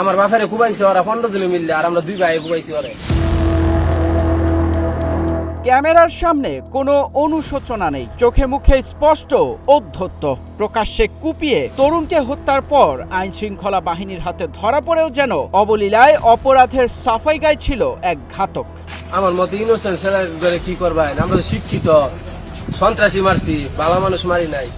আমার বাপেরে কুবাইছে ওরা 15 জন মিললে, আর আমরা 2 ভাই কুবাইছি ওরে। ক্যামেরার সামনে কোনো অনুশোচনা নেই, চোখে মুখে স্পষ্ট ঔদ্ধত্য। প্রকাশ্যে কুপিয়ে তরুণকে হত্যার পর আইন শৃঙ্খলা বাহিনীর হাতে ধরা পড়েও যেন অবলীলায় অপরাধের সাফাই গাইছিল এক ঘাতক। আমার মতে ইনোসেন্ট ছেলে কি করবা, আমরা তো শিক্ষিত, সন্ত্রাসী মারছি, ভালো মানুষ মারি নাই।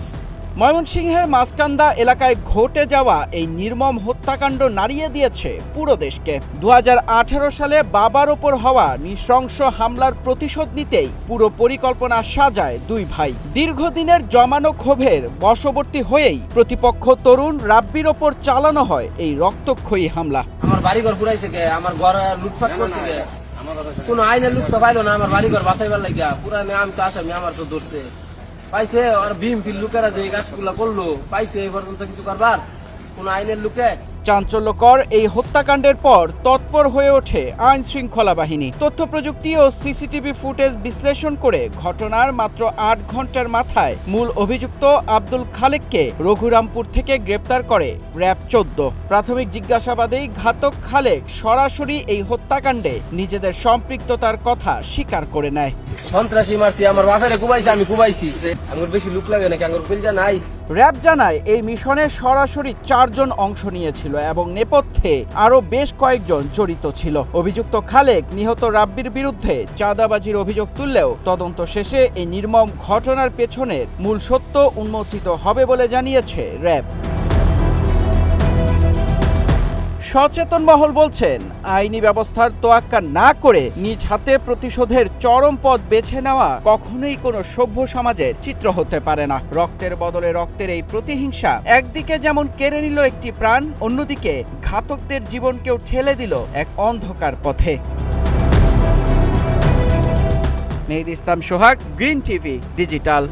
ময়মনসিংহের মাসকান্দা এলাকায় ঘটে যাওয়া এই নির্মম হত্যাকাণ্ড নাড়িয়ে দিয়েছে পুরো দেশকে। 2018 সালে বাবার ওপর হওয়া নৃশংস হামলার প্রতিশোধ নিতেই পুরো পরিকল্পনা সাজায় দুই ভাই। দীর্ঘদিনের জমানো ক্ষোভের বশবর্তী হয়েই প্রতিপক্ষ তরুণ রাব্বির ওপর চালানো হয় এই রক্তক্ষয়ী হামলা। আমার বাড়িঘর পুরাইছে কে, আমার ঘর লুটপাট করছে কে, কোন আইনের লোক তো পাইলো না আমার বাড়িঘর বাঁচাইবার লাগিয়া। পুরানে আমি তো আসামি, আমার তো ধরছে পাইছে। আর বিএমপির লোকেরা যে কাজগুলা করলো পাইছে, এই পর্যন্ত কিছু করবার কোন আইনের লোকে। চাঞ্চল্যকর এই হত্যাকাণ্ডের পর তৎপর হয়ে ওঠে আইন শৃঙ্খলা বাহিনী। তথ্য প্রযুক্তি ও সিসিটিভি ফুটেজ বিশ্লেষণ করে ঘটনার মাত্র 8 ঘন্টার মাথায় মূল অভিযুক্ত আব্দুল খালেককে রঘুরামপুর থেকে গ্রেপ্তার করে র‍্যাব 14। প্রাথমিক জিজ্ঞাসাবাদেই ঘাতক খালেক সরাসরি এই হত্যাকাণ্ডে নিজেদের সম্পৃক্ততার কথা স্বীকার করে নেয়। সন্ত্রাসী মারছি, আমার বাপেরে কুবাইছে, আমি কুবাইছি। আমার বেশি লুক লাগে নাকি, আমার পিলজা নাই। র‍্যাব জানায় এই মিশনে সরাসরি 4 জন অংশ নিয়েছিল এবং নেপথ্যে আরো বেশ কয়েকজন জড়িত ছিল। অভিযুক্ত খালেক নিহত রাব্বির বিরুদ্ধে চাঁদাবাজির অভিযোগ তুললেও তদন্ত শেষে এই নির্মম ঘটনার পেছনের মূল সত্য উন্মোচিত হবে বলে জানিয়েছে র‍্যাব। সচেতন মহল বলছেন, আইনি ব্যবস্থার তোয়াক্কা না করে নিজ হাতে প্রতিশোধের চরম পথ বেছে নেওয়া কখনোই কোনো সভ্য সমাজের চিত্র হতে পারে না। রক্তের বদলে রক্তের এই প্রতিহিংসা একদিকে যেমন কেড়ে নিল একটি প্রাণ, অন্যদিকে ঘাতকদের জীবনকেও ঠেলে দিল এক অন্ধকার পথে। মেহেদী ইসলাম সোহাগ, গ্রিন টিভি ডিজিটাল।